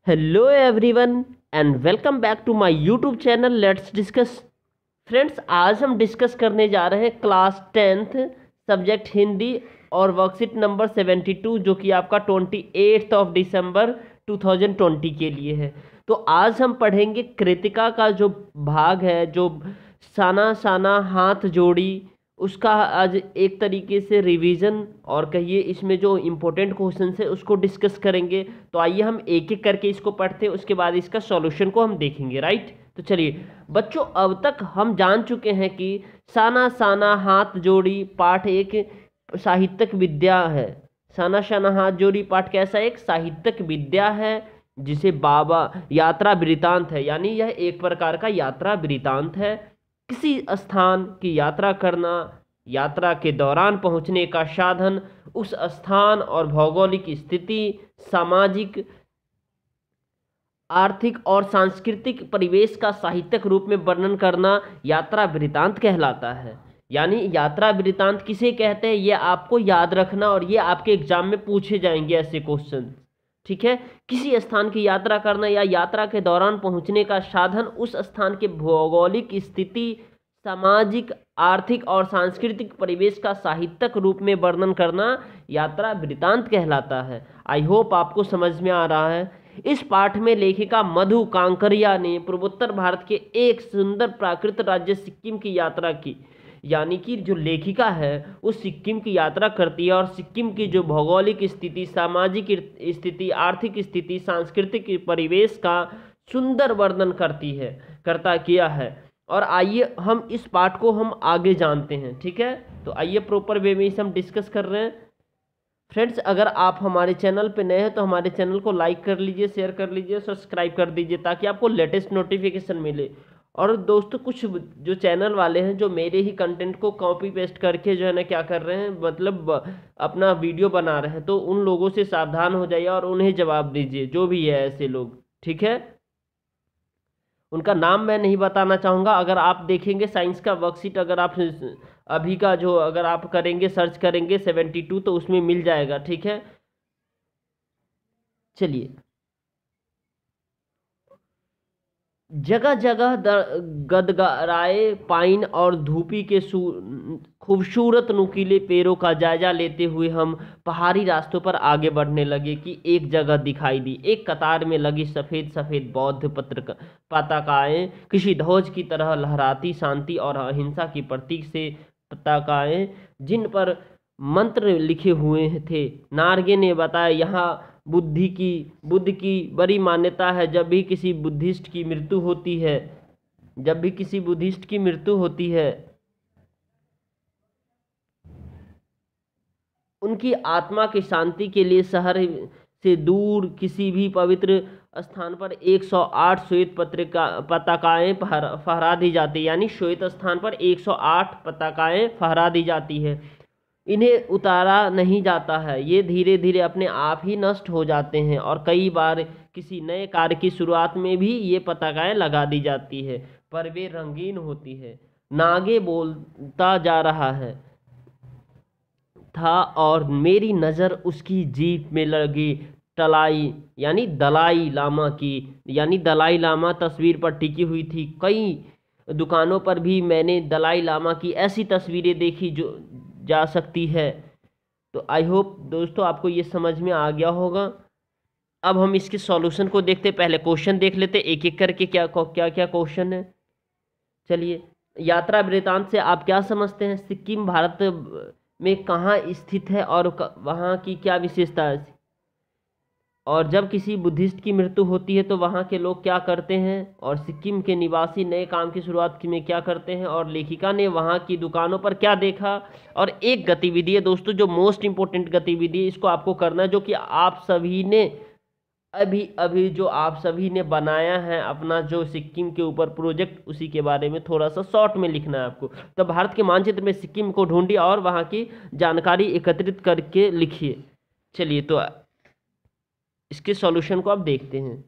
Hello everyone and welcome back to my YouTube channel let's discuss. Friends, आज हम discuss करने जा रहे हैं क्लास 10th सब्जेक्ट हिंदी और वर्कशीट नंबर 72 जो कि आपका 28 दिसंबर 2020 के लिए है। तो आज हम पढ़ेंगे कृतिका का जो भाग है, जो साना साना हाथ जोड़ी, उसका आज एक तरीके से रिवीजन और कहिए इसमें जो इम्पोर्टेंट क्वेश्चन है उसको डिस्कस करेंगे। तो आइए हम एक एक करके इसको पढ़ते हैं, उसके बाद इसका सॉल्यूशन को हम देखेंगे। राइट, तो चलिए बच्चों, अब तक हम जान चुके हैं कि साना साना हाथ जोड़ी पाठ एक साहित्यिक विद्या है। साना साना हाथ जोड़ी पाठ कैसा एक साहित्यिक विद्या है, जिसे बाबा यात्रा वृतांत है, यानी यह एक प्रकार का यात्रा वृतांत है। किसी स्थान की यात्रा करना, यात्रा के दौरान पहुंचने का साधन, उस स्थान और भौगोलिक स्थिति, सामाजिक, आर्थिक और सांस्कृतिक परिवेश का साहित्यिक रूप में वर्णन करना यात्रा वृतांत कहलाता है। यानी यात्रा वृतांत किसे कहते हैं, ये आपको याद रखना और ये आपके एग्जाम में पूछे जाएंगे ऐसे क्वेश्चन। ठीक है, किसी स्थान की यात्रा करना या यात्रा के दौरान पहुंचने का साधन, उस स्थान के भौगोलिक स्थिति, सामाजिक, आर्थिक और सांस्कृतिक परिवेश का साहित्यिक रूप में वर्णन करना यात्रा वृतांत कहलाता है। आई होप आपको समझ में आ रहा है। इस पाठ में लेखिका मधु कांकरिया ने पूर्वोत्तर भारत के एक सुंदर प्राकृत राज्य सिक्किम की यात्रा की। यानी कि जो लेखिका है वो सिक्किम की यात्रा करती है और सिक्किम की जो भौगोलिक स्थिति, सामाजिक स्थिति, आर्थिक स्थिति, सांस्कृतिक परिवेश का सुंदर वर्णन करती है, करता किया है। और आइए हम इस पाठ को हम आगे जानते हैं। ठीक है, तो आइए प्रॉपर वे में इसे हम डिस्कस कर रहे हैं। फ्रेंड्स, अगर आप हमारे चैनल पे नए हैं तो हमारे चैनल को लाइक कर लीजिए, शेयर कर लीजिए, सब्सक्राइब कर दीजिए ताकि आपको लेटेस्ट नोटिफिकेशन मिले। और दोस्तों, कुछ जो चैनल वाले हैं जो मेरे ही कंटेंट को कॉपी पेस्ट करके जो है ना क्या कर रहे हैं, मतलब अपना वीडियो बना रहे हैं, तो उन लोगों से सावधान हो जाइए और उन्हें जवाब दीजिए, जो भी है ऐसे लोग। ठीक है, उनका नाम मैं नहीं बताना चाहूँगा। अगर आप देखेंगे साइंस का वर्कशीट, अगर आप अभी का जो अगर आप करेंगे, सर्च करेंगे 72, तो उसमें मिल जाएगा। ठीक है, चलिए। जगह जगह गदगराए पाइन और धूपी के खूबसूरत नुकीले पेड़ों का जायजा लेते हुए हम पहाड़ी रास्तों पर आगे बढ़ने लगे कि एक जगह दिखाई दी। एक कतार में लगी सफ़ेद सफ़ेद बौद्ध पताकाएं, किसी ध्वज की तरह लहराती, शांति और अहिंसा की प्रतीक से पताकाएं, जिन पर मंत्र लिखे हुए थे। नार्गे ने बताया, यहाँ बुद्ध की बड़ी मान्यता है। जब भी किसी बुद्धिस्ट की मृत्यु होती है, जब भी किसी बुद्धिस्ट की मृत्यु होती है, उनकी आत्मा की शांति के लिए शहर से दूर किसी भी पवित्र स्थान पर 108 श्वेत पताकाएं फहरा दी जाती, यानी श्वेत स्थान पर 108 पताकाएं फहरा दी जाती है। इन्हें उतारा नहीं जाता है, ये धीरे धीरे अपने आप ही नष्ट हो जाते हैं और कई बार किसी नए कार्य की शुरुआत में भी ये पताकाएं लगा दी जाती है, पर वे रंगीन होती है। नागे बोलता जा रहा है था और मेरी नज़र उसकी जीप में लगी टलाई यानी दलाई लामा की, यानी दलाई लामा तस्वीर पर टिकी हुई थी। कई दुकानों पर भी मैंने दलाई लामा की ऐसी तस्वीरें देखी जो जा सकती है। तो आई होप दोस्तों आपको ये समझ में आ गया होगा। अब हम इसके सॉल्यूशन को देखते, पहले क्वेश्चन देख लेते एक एक करके क्या क्या क्या क्वेश्चन है। चलिए, यात्रा वृतांत से आप क्या समझते हैं? सिक्किम भारत में कहाँ स्थित है और वहाँ की क्या विशेषता है? और जब किसी बुद्धिस्ट की मृत्यु होती है तो वहाँ के लोग क्या करते हैं, और सिक्किम के निवासी नए काम की शुरुआत में क्या करते हैं, और लेखिका ने वहाँ की दुकानों पर क्या देखा। और एक गतिविधि है दोस्तों, जो मोस्ट इंपॉर्टेंट गतिविधि है, इसको आपको करना है, जो कि आप सभी ने अभी अभी जो आप सभी ने बनाया है अपना जो सिक्किम के ऊपर प्रोजेक्ट, उसी के बारे में थोड़ा सा शॉर्ट में लिखना है आपको। तो भारत के मानचित्र में सिक्किम को ढूंढिए और वहाँ की जानकारी एकत्रित करके लिखिए। चलिए, तो इसके सॉल्यूशन को आप देखते हैं।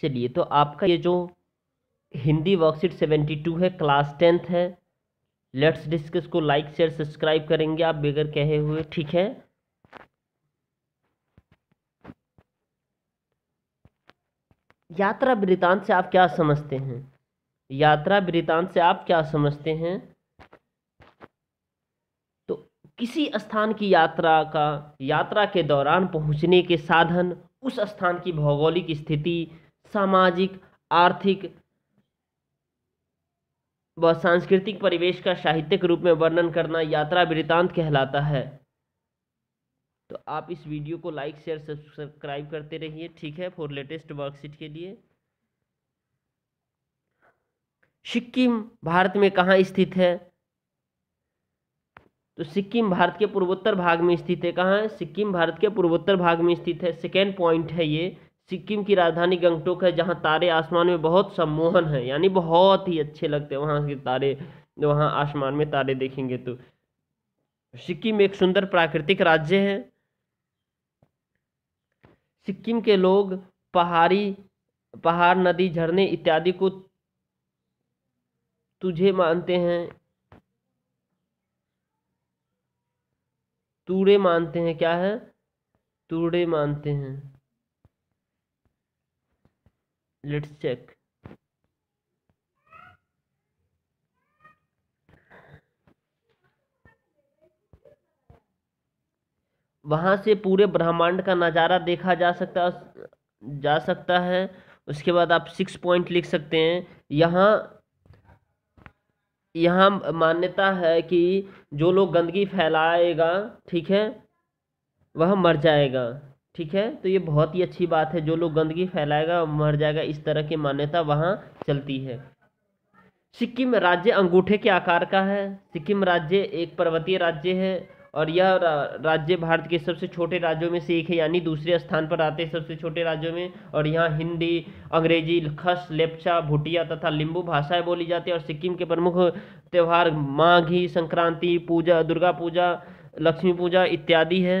चलिए, तो आपका ये जो हिंदी वर्कशीट 72 है, क्लास 10th है, लेट्स डिस्कस को लाइक शेयर सब्सक्राइब करेंगे आप बगैर कहे हुए, ठीक है। यात्रा वृत्तांत से आप क्या समझते हैं? यात्रा वृत्तांत से आप क्या समझते हैं? तो किसी स्थान की यात्रा के दौरान पहुंचने के साधन, उस स्थान की भौगोलिक स्थिति, सामाजिक, आर्थिक व सांस्कृतिक परिवेश का साहित्यिक रूप में वर्णन करना यात्रा वृत्तांत कहलाता है। तो आप इस वीडियो को लाइक शेयर सब्सक्राइब करते रहिए, ठीक है, फॉर लेटेस्ट वर्कशीट के लिए। सिक्किम भारत में कहाँ स्थित है? तो सिक्किम भारत के पूर्वोत्तर भाग में स्थित है। कहाँ है? सिक्किम भारत के पूर्वोत्तर भाग में स्थित है। सेकेंड पॉइंट है ये। सिक्किम की राजधानी गंगटोक है, जहाँ तारे आसमान में बहुत सम्मोहन है, यानी बहुत ही अच्छे लगते हैं वहाँ के तारे, वहाँ आसमान में तारे देखेंगे तो। सिक्किम एक सुंदर प्राकृतिक राज्य है। सिक्किम के लोग पहाड़, नदी, झरने इत्यादि को तुझे मानते हैं, तूड़े मानते हैं। क्या है? तूड़े मानते हैं। Let's check. वहां से पूरे ब्रह्मांड का नज़ारा देखा जा सकता है। उसके बाद आप 6 पॉइंट लिख सकते हैं। यहाँ यहाँ मान्यता है कि जो लोग गंदगी फैलाएगा, ठीक है, वह मर जाएगा, ठीक है। तो ये बहुत ही अच्छी बात है, जो लोग गंदगी फैलाएगा वह मर जाएगा, इस तरह की मान्यता वहाँ चलती है। सिक्किम राज्य अंगूठे के आकार का है। सिक्किम राज्य एक पर्वतीय राज्य है और यह राज्य भारत के सबसे छोटे राज्यों में से एक है, यानी दूसरे स्थान पर आते हैं सबसे छोटे राज्यों में। और यहाँ हिंदी, अंग्रेजी, खस, लेप्चा, भूटिया तथा लिम्बू भाषाएं बोली जाती है। और सिक्किम के प्रमुख त्यौहार माघी संक्रांति, पूजा, दुर्गा पूजा, लक्ष्मी पूजा इत्यादि है।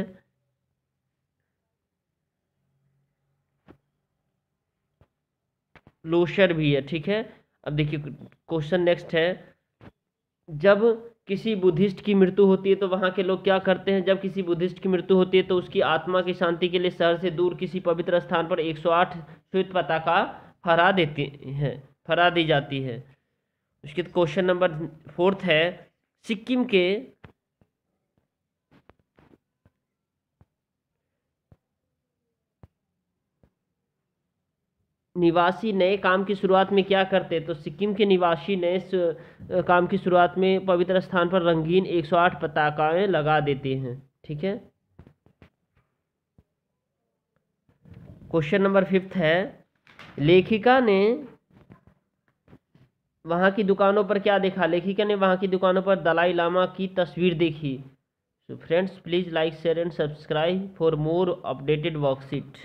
लोशर भी है, ठीक है। अब देखिए क्वेश्चन नेक्स्ट है। जब किसी बुद्धिस्ट की मृत्यु होती है तो वहाँ के लोग क्या करते हैं? जब किसी बुद्धिस्ट की मृत्यु होती है तो उसकी आत्मा की शांति के लिए शहर से दूर किसी पवित्र स्थान पर 108 श्वेत पताका फहरा दी जाती है। उसके क्वेश्चन नंबर 4 है। सिक्किम के निवासी नए काम की शुरुआत में क्या करते हैं? तो सिक्किम के निवासी नए काम की शुरुआत में पवित्र स्थान पर रंगीन 108 पताकाएं लगा देते हैं, ठीक है। क्वेश्चन नंबर 5 है। लेखिका ने वहाँ की दुकानों पर क्या देखा? लेखिका ने वहाँ की दुकानों पर दलाई लामा की तस्वीर देखी। So friends please like share and subscribe for more updated worksheet.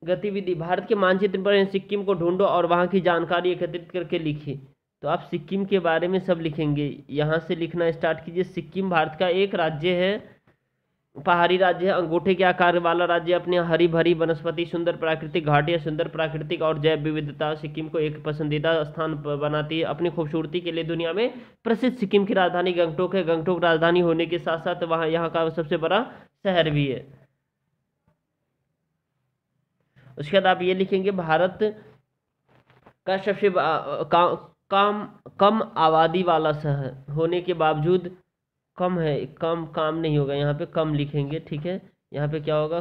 गतिविधि। भारत के मानचित्र पर सिक्किम को ढूंढो और वहाँ की जानकारी एकत्रित करके लिखिए। तो आप सिक्किम के बारे में सब लिखेंगे। यहाँ से लिखना स्टार्ट कीजिए। सिक्किम भारत का एक राज्य है, पहाड़ी राज्य है, अंगूठे के आकार वाला राज्य, अपने हरी भरी वनस्पति, सुंदर प्राकृतिक घाटियाँ, सुंदर प्राकृतिक और जैव विविधता सिक्किम को एक पसंदीदा स्थान बनाती है। अपनी खूबसूरती के लिए दुनिया में प्रसिद्ध सिक्किम की राजधानी गंगटोक है। गंगटोक राजधानी होने के साथ साथ वहाँ यहाँ का सबसे बड़ा शहर भी है। उसके बाद आप ये लिखेंगे, भारत का सबसे कम आबादी वाला शहर होने के बावजूद कम है, कम काम नहीं होगा, यहाँ पे कम लिखेंगे, ठीक है। यहाँ पे क्या होगा?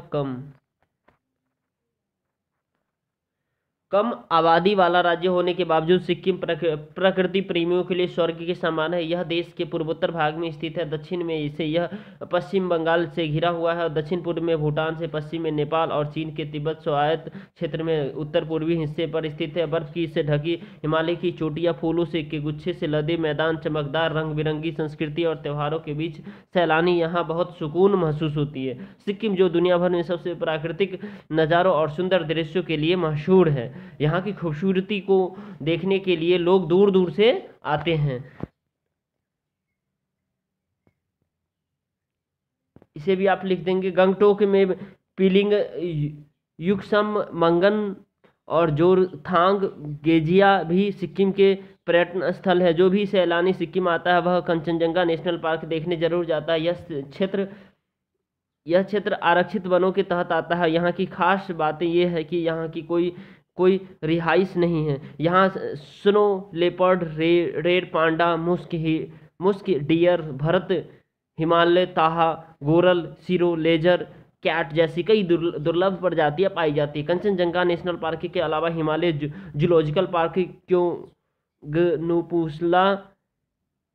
कम आबादी वाला राज्य होने के बावजूद सिक्किम प्रकृति प्रेमियों के लिए स्वर्ग के समान है। यह देश के पूर्वोत्तर भाग में स्थित है। दक्षिण में इसे यह पश्चिम बंगाल से घिरा हुआ है और दक्षिण पूर्व में भूटान से, पश्चिम में नेपाल और चीन के तिब्बत स्वायत्त क्षेत्र में उत्तर पूर्वी हिस्से पर स्थित है। बर्फ की से ढकी हिमालय की चोटियाँ, फूलों से के गुच्छे से लदे मैदान, चमकदार रंग बिरंगी संस्कृति और त्योहारों के बीच सैलानी यहाँ बहुत सुकून महसूस होती है। सिक्किम जो दुनिया भर में सबसे प्राकृतिक नज़ारों और सुंदर दृश्यों के लिए मशहूर है। यहाँ की खूबसूरती को देखने के लिए लोग दूर दूर से आते हैं। इसे भी आप लिख देंगे। गंगटोक में पिलिंग, युक्सम, मंगन और जोरथांग गेजिया भी सिक्किम के पर्यटन स्थल है। जो भी सैलानी सिक्किम आता है वह कंचनजंगा नेशनल पार्क देखने जरूर जाता है। यह क्षेत्र आरक्षित वनों के तहत आता है। यहाँ की खास बातें ये है कि यहाँ की कोई कोई रिहाइश नहीं है। यहाँ snow leopard, red panda, musk deer, भरत, हिमालय ताहा, गोरल, सिरो, लेजर कैट जैसी कई दुर्लभ प्रजातियां पाई जाती है। कंचनजंगा नेशनल पार्क के अलावा Himalaya zoological park,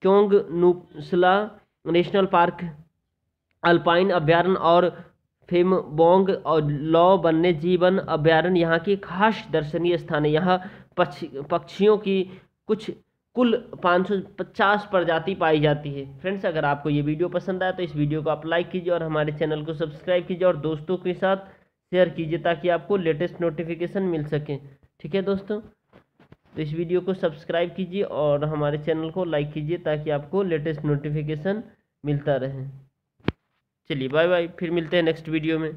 Kyongnosla national park, alpine अभ्यारण्य और फेमबोंग और लॉ वन्य जीवन अभ्यारण्य यहाँ की खास दर्शनीय स्थान है। यहाँ पक्षियों की कुल 550 प्रजाति पाई जाती है। फ्रेंड्स, अगर आपको ये वीडियो पसंद आया तो इस वीडियो को आप लाइक कीजिए और हमारे चैनल को सब्सक्राइब कीजिए और दोस्तों के साथ शेयर कीजिए ताकि आपको लेटेस्ट नोटिफिकेशन मिल सके। ठीक है दोस्तों, तो इस वीडियो को सब्सक्राइब कीजिए और हमारे चैनल को लाइक कीजिए ताकि आपको लेटेस्ट नोटिफिकेशन मिलता रहे। चलिए बाय बाय, फिर मिलते हैं नेक्स्ट वीडियो में।